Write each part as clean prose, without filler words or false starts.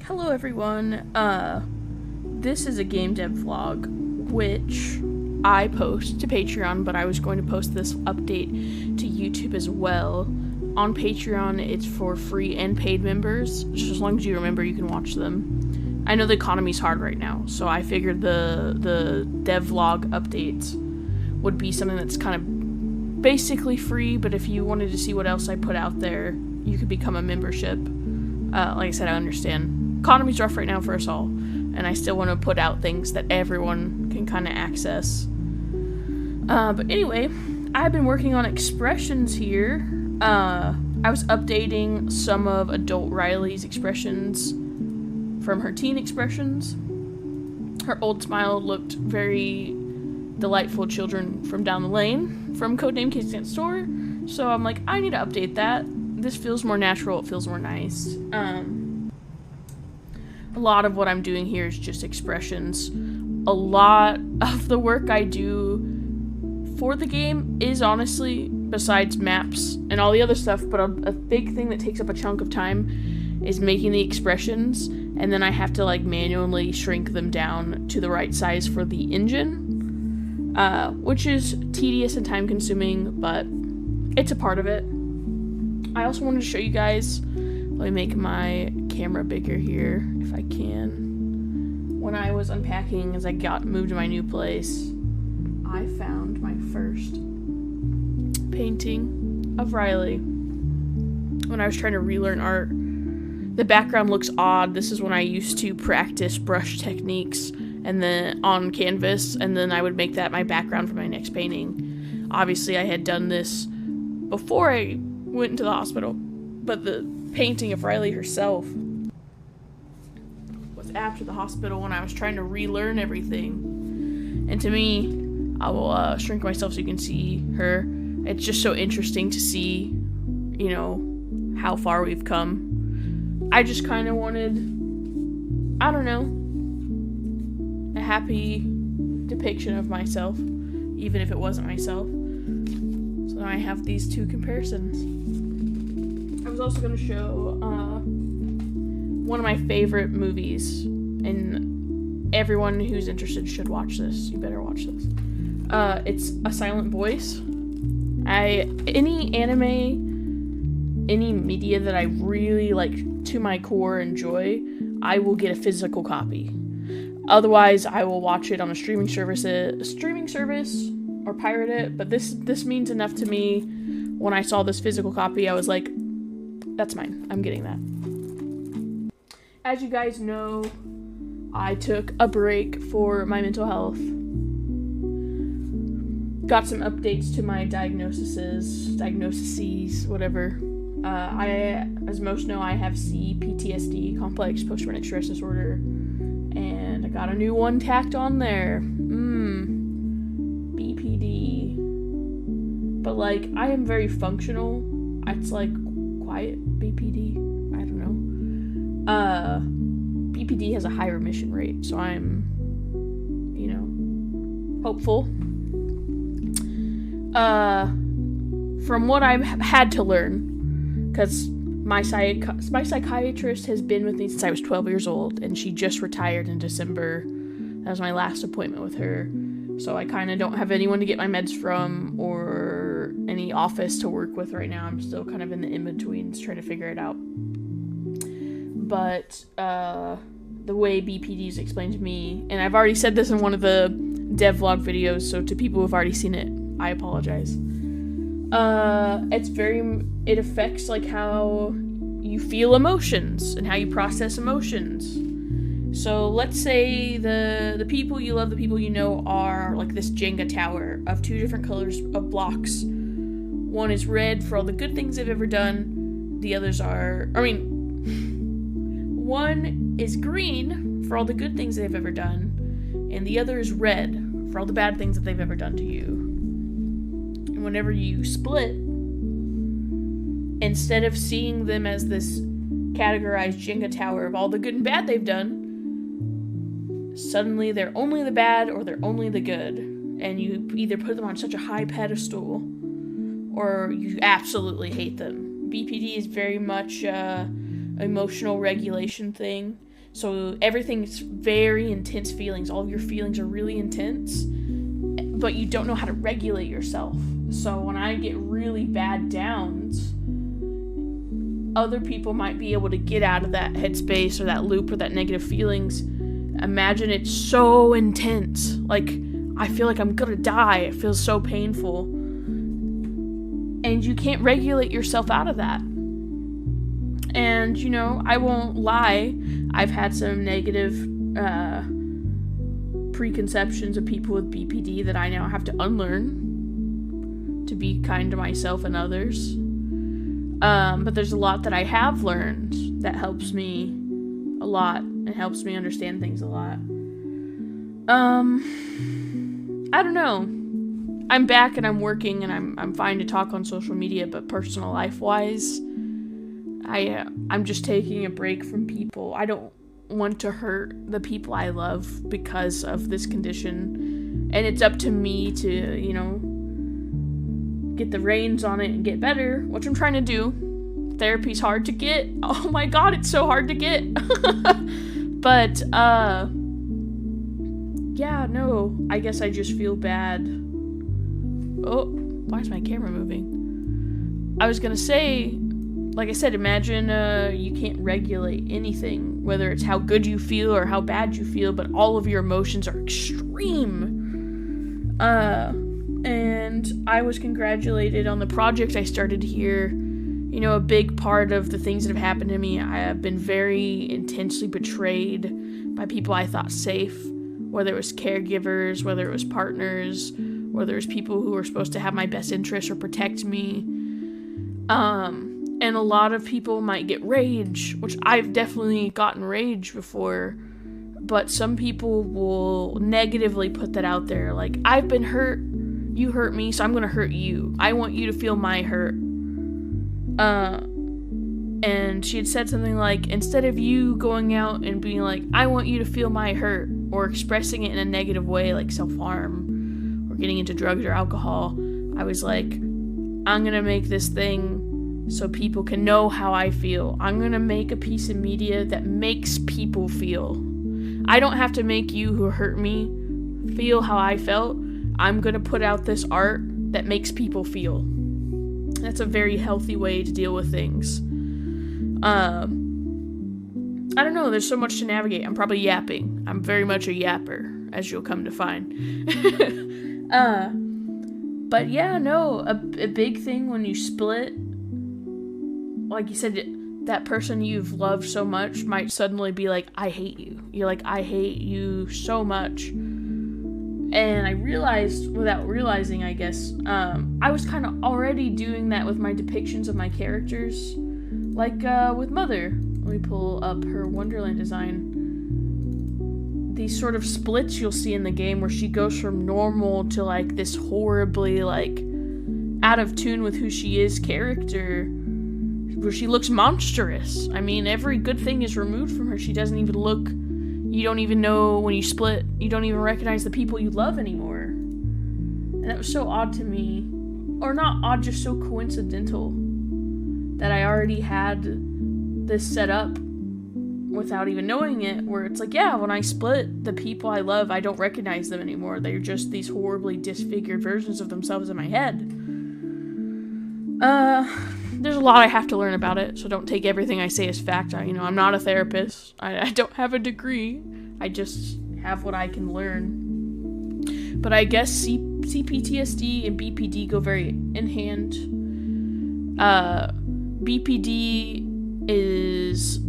Hello everyone, this is a game dev vlog, which I post to Patreon, but I was going to post this update to YouTube as well. On Patreon, it's for free and paid members, just as long as you remember you can watch them. I know the economy's hard right now, so I figured the dev vlog updates would be something that's kind of basically free, but if you wanted to see what else I put out there, you could become a membership. Like I said, I understand. Economy's rough right now for us all, and I still want to put out things that everyone can kind of access. But anyway, I've been working on expressions here. I was updating some of adult Riley's expressions from her teen expressions. Her old smile looked very delightful children from down the lane from Codename Kids Next Door, so I'm like, I need to update that. This feels more natural, it feels more nice. A lot of what I'm doing here is just expressions. A lot of the work I do for the game is honestly, besides maps and all the other stuff, but a big thing that takes up a chunk of time is making the expressions, and then I have to like manually shrink them down to the right size for the engine, which is tedious and time consuming, but it's a part of it. I also wanted to show you guys, let me make my camera bigger here, if I can. When I was unpacking as I moved to my new place, I found my first painting of Riley. When I was trying to relearn art, the background looks odd. This is when I used to practice brush techniques and then on canvas, and then I would make that my background for my next painting. Obviously, I had done this before I went into the hospital, but the painting of Riley herself was after the hospital when I was trying to relearn everything. And to me, I will shrink myself so you can see her. It's just so interesting to see, you know, how far we've come. I just kind of wanted, I don't know, a happy depiction of myself, even if it wasn't myself. So now I have these two comparisons. I was also going to show one of my favorite movies, and everyone who's interested should watch this. You better watch this. It's A Silent Voice. Any anime, any media that I really like to my core enjoy, I will get a physical copy. Otherwise, I will watch it on a streaming service or pirate it. But this means enough to me. When I saw this physical copy, I was like, that's mine. I'm getting that. As you guys know, I took a break for my mental health. Got some updates to my diagnoses, whatever. As most know, I have CPTSD, complex post-traumatic stress disorder, and I got a new one tacked on there. BPD. But like, I am very functional. It's like quiet BPD. I don't know. BPD has a high remission rate, so I'm, you know, hopeful. From what I've had to learn, because my psychiatrist has been with me since I was 12 years old, and she just retired in December. That was my last appointment with her. So I kind of don't have anyone to get my meds from, or any office to work with right now. I'm still kind of in the in-betweens trying to figure it out. But the way BPD is explained to me, and I've already said this in one of the dev vlog videos, so to people who've already seen it, I apologize. It affects like how you feel emotions and how you process emotions. So let's say the people you love, the people you know are like this Jenga tower of two different colors of blocks. One is red for all the good things they've ever done. The others are, one is green for all the good things they've ever done, and the other is red for all the bad things that they've ever done to you. And whenever you split, instead of seeing them as this categorized Jenga tower of all the good and bad they've done, suddenly they're only the bad or they're only the good, and you either put them on such a high pedestal or you absolutely hate them. BPD is very much emotional regulation thing. So everything's very intense feelings. All of your feelings are really intense, but you don't know how to regulate yourself. So when I get really bad downs, other people might be able to get out of that headspace or that loop or that negative feelings. Imagine it's so intense. Like, I feel like I'm gonna die. It feels so painful. And you can't regulate yourself out of that. And, you know, I won't lie. I've had some negative preconceptions of people with BPD that I now have to unlearn to be kind to myself and others. But there's a lot that I have learned that helps me a lot and helps me understand things a lot. I don't know. I'm back and I'm working and I'm fine to talk on social media, but personal life wise, I'm just taking a break from people. I don't want to hurt the people I love because of this condition, and it's up to me to, you know, get the reins on it and get better, which I'm trying to do. Therapy's hard to get. Oh my god, it's so hard to get. But yeah, no, I guess I just feel bad. Oh, why is my camera moving? I was gonna say, like I said, imagine you can't regulate anything, whether it's how good you feel or how bad you feel, but all of your emotions are extreme. And I was congratulated on the project I started here. You know, a big part of the things that have happened to me, I have been very intensely betrayed by people I thought safe, whether it was caregivers, whether it was partners, whether it was people who were supposed to have my best interests or protect me. And a lot of people might get rage, which I've definitely gotten rage before, but some people will negatively put that out there, like, I've been hurt, you hurt me, so I'm gonna hurt you. I want you to feel my hurt. And she had said something like, instead of you going out and being like, I want you to feel my hurt, or expressing it in a negative way, like self-harm, or getting into drugs or alcohol, I was like, I'm gonna make this thing so people can know how I feel. I'm gonna make a piece of media that makes people feel. I don't have to make you who hurt me feel how I felt. I'm gonna put out this art that makes people feel. That's a very healthy way to deal with things. I don't know, there's so much to navigate. I'm probably yapping. I'm very much a yapper, as you'll come to find. But yeah, no, a big thing when you split, like you said, that person you've loved so much might suddenly be like, I hate you. You're like, I hate you so much. And I realized, without realizing, I guess, I was kind of already doing that with my depictions of my characters. Like, with Mother. Let me pull up her Wonderland design. These sort of splits you'll see in the game where she goes from normal to, like, this horribly, like, out of tune with who she is character, where she looks monstrous. I mean, every good thing is removed from her. She doesn't even look... You don't even know when you split. You don't even recognize the people you love anymore. And that was so odd to me. Or not odd, just so coincidental. That I already had this set up without even knowing it. Where it's like, yeah, when I split, the people I love, I don't recognize them anymore. They're just these horribly disfigured versions of themselves in my head. There's a lot I have to learn about it, so don't take everything I say as fact. I'm not a therapist. I don't have a degree. I just have what I can learn. But I guess CPTSD and BPD go very in hand. BPD is,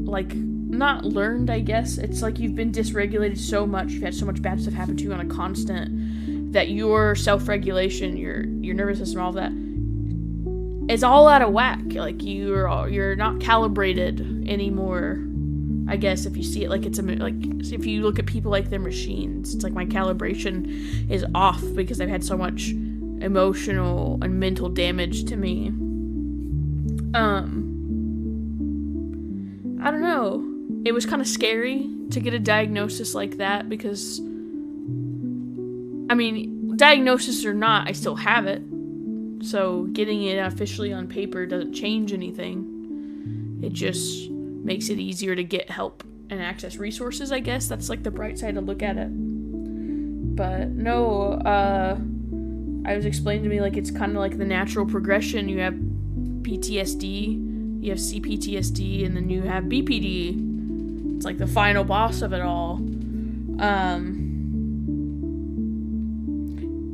like, not learned, I guess. It's like you've been dysregulated so much, you've had so much bad stuff happen to you on a constant, that your self-regulation, your nervous system, all of that, is all out of whack. Like, you're not calibrated anymore, I guess, if you see it like it's like, if you look at people like they're machines. It's like my calibration is off because I've had so much emotional and mental damage to me. I don't know. It was kind of scary to get a diagnosis like that because, I mean, diagnosis or not, I still have it. So getting it officially on paper doesn't change anything. It just makes it easier to get help and access resources, I guess. That's like the bright side to look at it. But no, I was explained to me like it's kind of like the natural progression. You have PTSD, you have CPTSD, and then you have BPD. It's like the final boss of it all.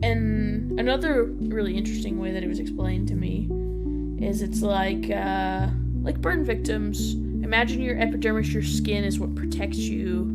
And another really interesting way that it was explained to me is it's like burn victims. Imagine your epidermis, your skin, is what protects you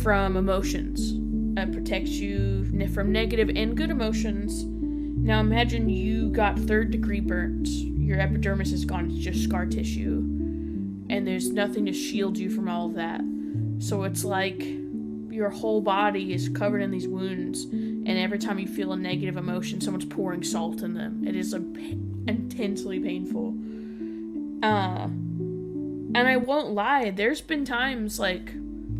from emotions. It protects you from negative and good emotions. Now imagine you got 3rd-degree burns. Your epidermis is gone, it's just scar tissue. And there's nothing to shield you from all of that. So it's like your whole body is covered in these wounds, and every time you feel a negative emotion, someone's pouring salt in them. It is intensely painful. And I won't lie, there's been times, like,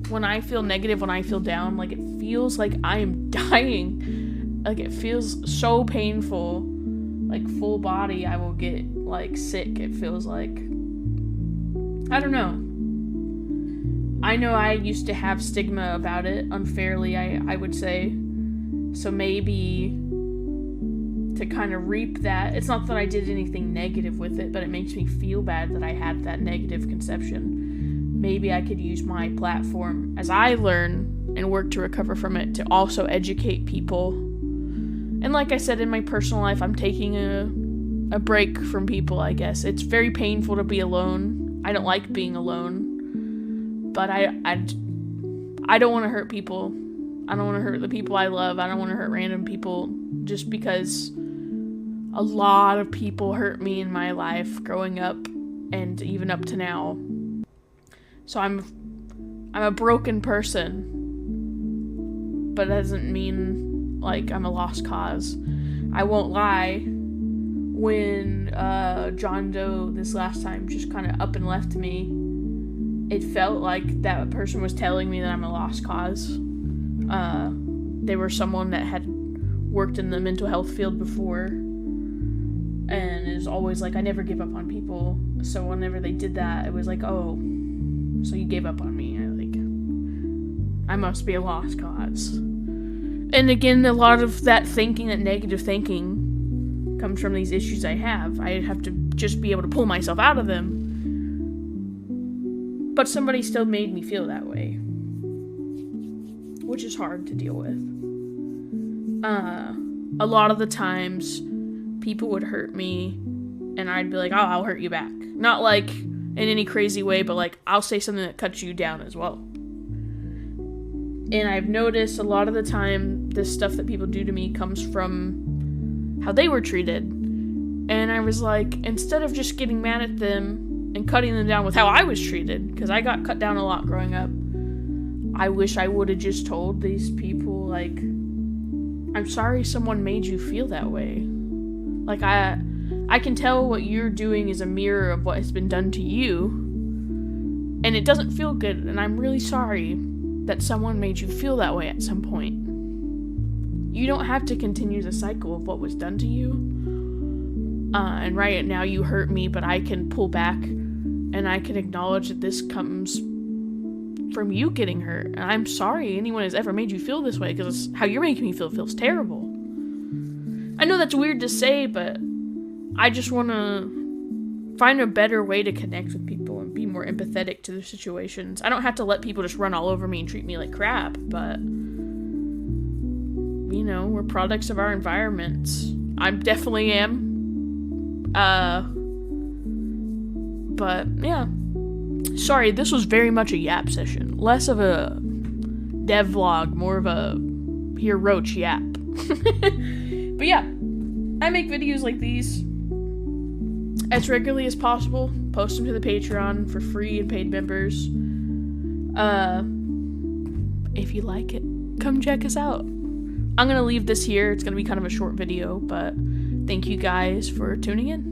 when I feel negative, when I feel down, like, it feels like I am dying. Like, it feels so painful. Like, full body, I will get, like, sick, it feels like. I don't know. I know I used to have stigma about it, unfairly, I would say. So maybe to kind of reap that, it's not that I did anything negative with it, but it makes me feel bad that I had that negative conception. Maybe I could use my platform as I learn and work to recover from it to also educate people. And like I said, in my personal life, I'm taking a break from people, I guess. It's very painful to be alone. I don't like being alone. But I don't want to hurt people. I don't want to hurt the people I love. I don't want to hurt random people just because a lot of people hurt me in my life growing up and even up to now. So I'm a broken person, but that doesn't mean like I'm a lost cause. I won't lie, when John Doe this last time just kind of up and left me, it felt like that person was telling me that I'm a lost cause. They were someone that had worked in the mental health field before, and is always like, I never give up on people. So whenever they did that, it was like, oh, so you gave up on me. I must be a lost cause. And again, a lot of that thinking, that negative thinking, comes from these issues I have. I have to just be able to pull myself out of them. But somebody still made me feel that way, which is hard to deal with. A lot of the times, people would hurt me, and I'd be like, oh, I'll hurt you back. Not like in any crazy way, but like, I'll say something that cuts you down as well. And I've noticed a lot of the time, this stuff that people do to me comes from how they were treated. And I was like, instead of just getting mad at them and cutting them down with how I was treated, because I got cut down a lot growing up, I wish I would have just told these people, like, I'm sorry someone made you feel that way. Like, I can tell what you're doing is a mirror of what has been done to you, and it doesn't feel good, and I'm really sorry that someone made you feel that way at some point. You don't have to continue the cycle of what was done to you. And right now you hurt me, but I can pull back, and I can acknowledge that this comes from you getting hurt. And I'm sorry anyone has ever made you feel this way, because how you're making me feel feels terrible. I know that's weird to say, but I just want to find a better way to connect with people and be more empathetic to their situations. I don't have to let people just run all over me and treat me like crap, but, you know, we're products of our environments. I definitely am. But, yeah. Sorry, this was very much a yap session. Less of a dev vlog, more of a here roach yap. But yeah, I make videos like these as regularly as possible. Post them to the Patreon for free and paid members. If you like it, come check us out. I'm gonna leave this here. It's gonna be kind of a short video, but thank you guys for tuning in.